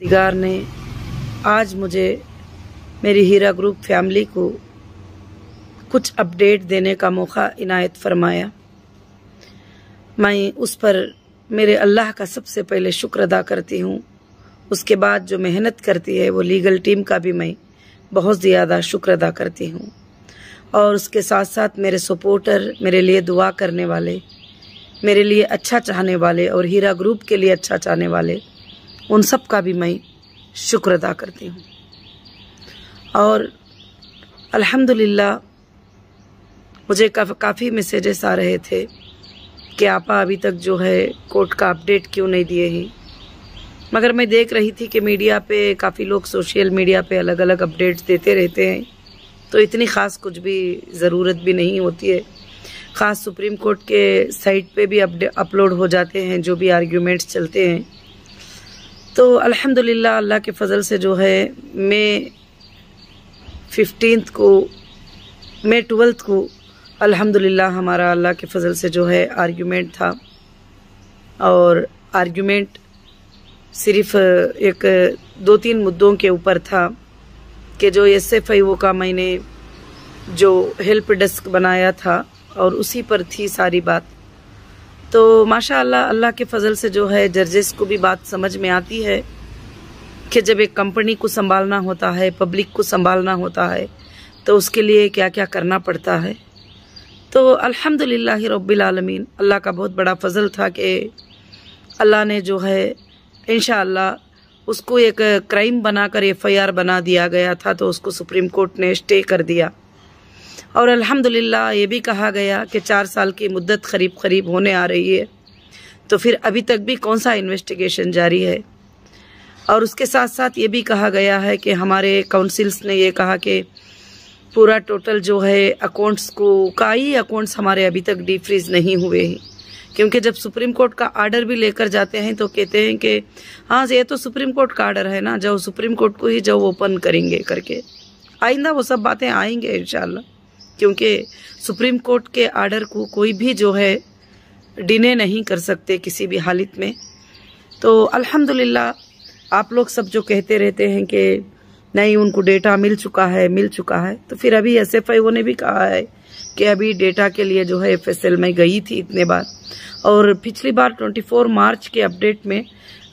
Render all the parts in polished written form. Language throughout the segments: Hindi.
दिगार ने आज मुझे मेरी हीरा ग्रुप फैमिली को कुछ अपडेट देने का मौका इनायत फरमाया। मैं उस पर मेरे अल्लाह का सबसे पहले शुक्र अदा करती हूँ। उसके बाद जो मेहनत करती है वो लीगल टीम का भी मैं बहुत ज़्यादा शुक्र अदा करती हूँ। और उसके साथ साथ मेरे सपोर्टर, मेरे लिए दुआ करने वाले, मेरे लिए अच्छा चाहने वाले और हीरा ग्रुप के लिए अच्छा चाहने वाले, उन सब का भी मैं शुक्र अदा करती हूँ। और अल्हम्दुलिल्लाह मुझे काफ़ी मैसेजेस आ रहे थे कि आपा अभी तक जो है कोर्ट का अपडेट क्यों नहीं दिए ही। मगर मैं देख रही थी कि मीडिया पे काफ़ी लोग सोशल मीडिया पे अलग अलग अपडेट्स देते रहते हैं, तो इतनी ख़ास कुछ भी ज़रूरत भी नहीं होती है। ख़ास सुप्रीम कोर्ट के साइट पे भी अपलोड हो जाते हैं जो भी आर्ग्यूमेंट्स चलते हैं। तो अल्हम्दुलिल्लाह अल्लाह के फ़ज़ल से जो है मई 12 को अल्हम्दुलिल्लाह हमारा अल्लाह के फ़ज़ल से जो है आर्ग्यूमेंट था। और आर्ग्यूमेंट सिर्फ एक 2-3 मुद्दों के ऊपर था कि जो SFIO का मैंने जो हेल्प डेस्क बनाया था और उसी पर थी सारी बात। तो माशाअल्लाह अल्लाह के फ़ज़ल से जो है जजेस को भी बात समझ में आती है कि जब एक कंपनी को संभालना होता है, पब्लिक को संभालना होता है, तो उसके लिए क्या क्या करना पड़ता है। तो अल्हम्दुलिल्लाह रब्बिल आलमीन अल्लाह का बहुत बड़ा फ़ज़ल था कि अल्लाह ने जो है इंशाअल्लाह उसको एक क्राइम बनाकर FIR बना दिया गया था, तो उसको सुप्रीम कोर्ट ने स्टे कर दिया। और अल्हम्दुलिल्लाह ये भी कहा गया कि 4 साल की मुद्दत करीब होने आ रही है, तो फिर अभी तक भी कौन सा इन्वेस्टिगेशन जारी है। और उसके साथ साथ ये भी कहा गया है कि हमारे काउंसिल्स ने ये कहा कि पूरा टोटल जो है अकाउंट्स को कई अकाउंट्स हमारे अभी तक डीफ्रीज नहीं हुए हैं, क्योंकि जब सुप्रीम कोर्ट का आर्डर भी लेकर जाते हैं तो कहते हैं कि हाँ ये तो सुप्रीम कोर्ट का आर्डर है ना, जो सुप्रीम कोर्ट को ही जो ओपन करेंगे करके। आइंदा वो सब बातें आएंगे इंशाल्लाह, क्योंकि सुप्रीम कोर्ट के आर्डर को कोई भी जो है डिने नहीं कर सकते किसी भी हालत में। तो अल्हम्दुलिल्लाह आप लोग सब जो कहते रहते हैं कि नहीं उनको डेटा मिल चुका है, तो फिर अभी SFIO ने भी कहा है कि अभी डेटा के लिए जो है FSL में गई थी इतने बार, और पिछली बार 24 मार्च के अपडेट में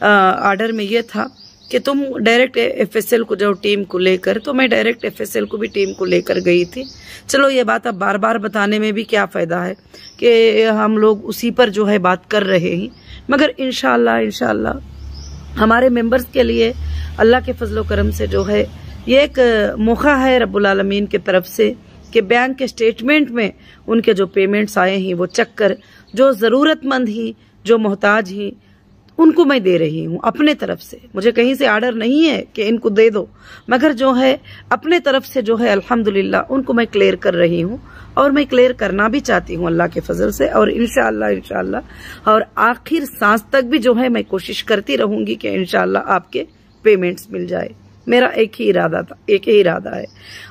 आर्डर में ये था कि तुम डायरेक्ट FSL को जो टीम को लेकर, तो मैं डायरेक्ट FSL को भी टीम को लेकर गई थी। चलो ये बात अब बार बार बताने में भी क्या फ़ायदा है कि हम लोग उसी पर जो है बात कर रहे हैं। मगर इंशाअल्लाह हमारे मेंबर्स के लिए अल्लाह के फजलो करम से जो है ये एक मौका है रब्बुल आलमीन की तरफ से कि बैंक के स्टेटमेंट में उनके जो पेमेंट्स आए हैं वो चेक कर, जो ज़रूरतमंद ही, जो मोहताज ही, उनको मैं दे रही हूँ अपने तरफ से। मुझे कहीं से आर्डर नहीं है कि इनको दे दो, मगर जो है अपने तरफ से जो है अल्हम्दुलिल्लाह उनको मैं क्लियर कर रही हूँ। और मैं क्लियर करना भी चाहती हूँ अल्लाह के फजल से, और इंशाअल्लाह और आखिर सांस तक भी जो है मैं कोशिश करती रहूंगी कि इंशाअल्लाह आपके पेमेंट्स मिल जाए। मेरा एक ही इरादा है।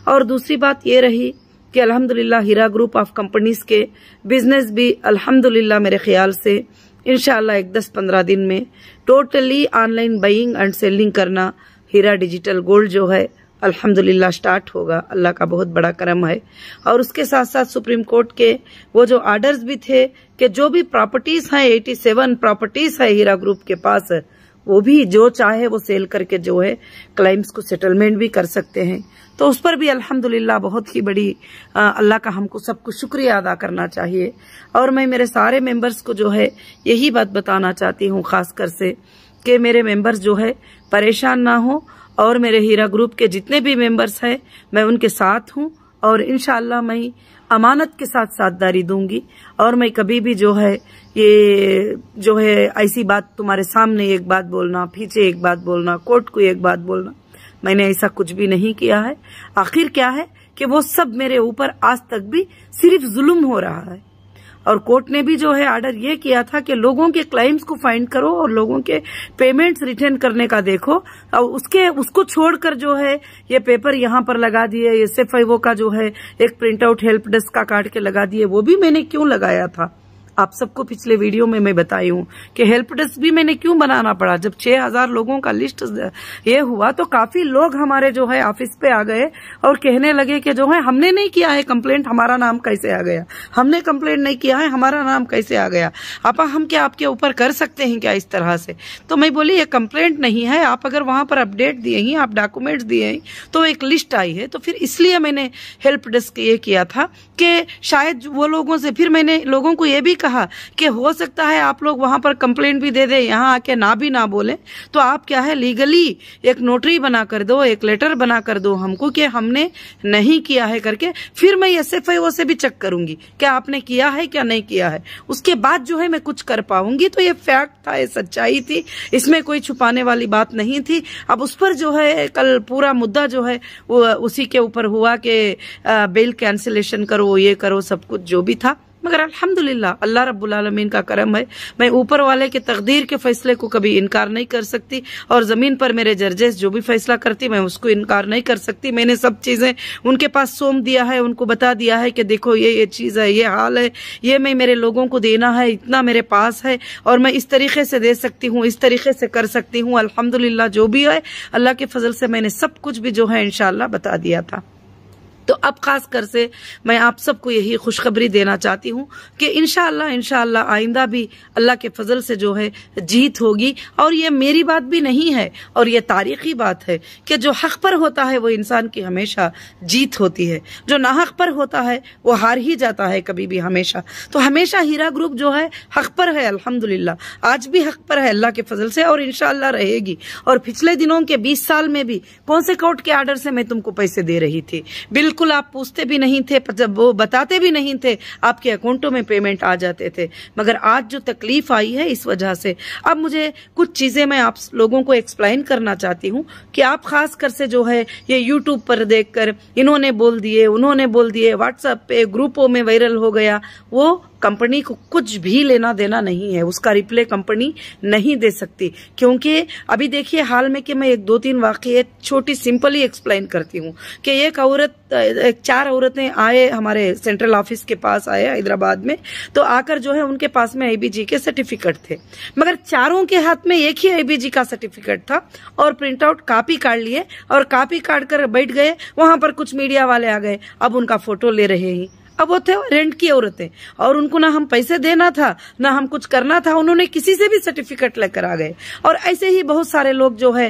और दूसरी बात ये रही कि अल्हम्दुलिल्लाह हीरा ग्रुप ऑफ कंपनीज के बिजनेस भी अल्हम्दुलिल्लाह मेरे ख्याल से इंशाअल्लाह एक 10-15 दिन में totally online buying and selling करना हीरा डिजिटल गोल्ड जो है अल्हम्दुलिल्लाह स्टार्ट होगा। अल्लाह का बहुत बड़ा करम है। और उसके साथ साथ सुप्रीम कोर्ट के वो जो ऑर्डर्स भी थे कि जो भी प्रॉपर्टीज हैं 87 प्रॉपर्टीज है हीरा ग्रुप के पास, वो भी जो चाहे वो सेल करके जो है क्लाइम्स को सेटलमेंट भी कर सकते हैं। तो उस पर भी अल्हम्दुलिल्लाह बहुत ही बड़ी अल्लाह का हमको सबको शुक्रिया अदा करना चाहिए। और मैं मेरे सारे मेंबर्स को जो है यही बात बताना चाहती हूँ खासकर से कि मेरे मेंबर्स जो है परेशान ना हो, और मेरे हीरा ग्रुप के जितने भी मेंबर्स हैं मैं उनके साथ हूँ, और इंशाअल्लाह मैं अमानत के साथ साथदारी दूंगी। और मैं कभी भी जो है ये जो है ऐसी बात तुम्हारे सामने एक बात बोलना, पीछे एक बात बोलना, कोर्ट को एक बात बोलना, मैंने ऐसा कुछ भी नहीं किया है। आखिर क्या है कि वो सब मेरे ऊपर आज तक भी सिर्फ जुल्म हो रहा है। और कोर्ट ने भी जो है ऑर्डर ये किया था कि लोगों के क्लाइम्स को फाइंड करो और लोगों के पेमेंट्स रिटर्न करने का देखो, और उसको छोड़कर जो है ये पेपर यहाँ पर लगा दिए, SFIO का जो है एक प्रिंट आउट हेल्प डेस्क का काट के लगा दिए, वो भी मैंने क्यों लगाया था। आप सबको पिछले वीडियो में मैं बताई हूँ कि हेल्प डेस्क भी मैंने क्यों बनाना पड़ा। जब 6000 लोगों का लिस्ट ये हुआ तो काफी लोग हमारे जो है ऑफिस पे आ गए और कहने लगे कि जो है हमने नहीं किया है कंप्लेंट, हमारा नाम कैसे आ गया, हमने कंप्लेंट नहीं किया है, हमारा नाम कैसे आ गया, आपा हम क्या आपके ऊपर कर सकते हैं क्या इस तरह से। तो मैं बोली ये कंप्लेंट नहीं है, आप अगर वहां पर अपडेट दिए ही, आप डॉक्यूमेंट्स दिए ही तो एक लिस्ट आई है। तो फिर इसलिए मैंने हेल्प डेस्क ये किया था कि शायद वो लोगों से, फिर मैंने लोगों को ये भी कहा कि हो सकता है आप लोग वहां पर कंप्लेंट भी दे दे, यहाँ आके ना भी ना बोले, तो आप क्या है लीगली एक नोटरी बना कर दो, एक लेटर बना कर दो हमको कि हमने नहीं किया है करके। फिर मैं SFIO से भी चेक करूंगी क्या आपने किया है क्या नहीं किया है, उसके बाद जो है मैं कुछ कर पाऊंगी। तो ये फैक्ट था, ये सच्चाई थी, इसमें कोई छुपाने वाली बात नहीं थी। अब उस पर जो है कल पूरा मुद्दा जो है वो उसी के ऊपर हुआ कि बेल कैंसिलेशन करो, ये करो, सब कुछ जो भी था। मगर अल्हम्दुलिल्लाह अल्लाह रब्बुल आलमीन का करम है, मैं ऊपर वाले के तकदीर के फैसले को कभी इनकार नहीं कर सकती, और जमीन पर मेरे जजेस जो भी फैसला करती मैं उसको इनकार नहीं कर सकती। मैंने सब चीजें उनके पास सौंप दिया है, उनको बता दिया है कि देखो ये चीज है, ये हाल है, ये मैं मेरे लोगों को देना है, इतना मेरे पास है और मैं इस तरीके से दे सकती हूँ, इस तरीके से कर सकती हूँ। अल्हम्दुलिल्लाह जो भी है अल्लाह के फजल से मैंने सब कुछ भी जो है इंशाअल्लाह बता दिया था। तो अब खास कर से मैं आप सबको यही खुशखबरी देना चाहती हूँ कि इंशाअल्लाह आइंदा भी अल्लाह के फजल से जो है जीत होगी। और ये मेरी बात भी नहीं है और ये तारीखी बात है कि जो हक पर होता है वो इंसान की हमेशा जीत होती है, जो नाहक पर होता है वो हार ही जाता है कभी भी हमेशा। तो हमेशा हीरा ग्रुप जो है हक पर है, अल्हम्दुलिल्लाह आज भी हक पर है अल्लाह के फजल से, और इंशाअल्लाह रहेगी। और पिछले दिनों के 20 साल में भी कौन से कोर्ट के आर्डर से मैं तुमको पैसे दे रही थी, बिल्कुल आप पूछते भी नहीं थे, जब वो बताते भी नहीं थे, आपके अकाउंटों में पेमेंट आ जाते थे। मगर आज जो तकलीफ आई है इस वजह से अब मुझे कुछ चीजें मैं आप लोगों को एक्सप्लेन करना चाहती हूँ कि आप खास कर से जो है ये यूट्यूब पर देखकर इन्होंने बोल दिए, उन्होंने बोल दिए, व्हाट्सएप पे ग्रुपों में वायरल हो गया, वो कंपनी को कुछ भी लेना देना नहीं है, उसका रिप्ले कंपनी नहीं दे सकती। क्योंकि अभी देखिए हाल में कि मैं एक 2-3 वाकये छोटी सिंपल ही एक्सप्लेन करती हूँ कि एक 4 औरतें आए हमारे सेंट्रल ऑफिस के पास आए हैदराबाद में, तो आकर जो है उनके पास में IBG के सर्टिफिकेट थे, मगर चारों के हाथ में एक ही IBG का सर्टिफिकेट था और प्रिंट आउट कॉपी काट लिए और कॉपी काट कर बैठ गए। वहां पर कुछ मीडिया वाले आ गए, अब उनका फोटो ले रहे हैं। अब वो थे रेंट की औरतें और उनको ना हम पैसे देना था ना हम कुछ करना था, उन्होंने किसी से भी सर्टिफिकेट लेकर आ गए। और ऐसे ही बहुत सारे लोग जो है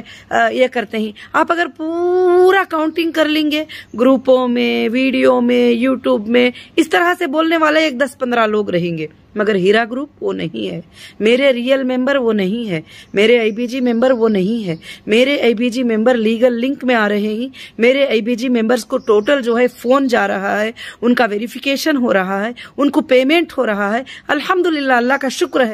ये करते हैं। आप अगर पूरा काउंटिंग कर लेंगे ग्रुपों में, वीडियो में, यूट्यूब में, इस तरह से बोलने वाले एक 10-15 लोग रहेंगे, मगर हीरा ग्रुप वो नहीं है, मेरे रियल मेंबर वो नहीं है, मेरे IBG मेंबर वो नहीं है। मेरे IBG मेंबर लीगल लिंक में आ रहे हैं, मेरे IBG मेंबर्स को टोटल जो है फोन जा रहा है, उनका वेरिफिकेशन हो रहा है, उनको पेमेंट हो रहा है। अल्हम्दुलिल्लाह अल्लाह का शुक्र है।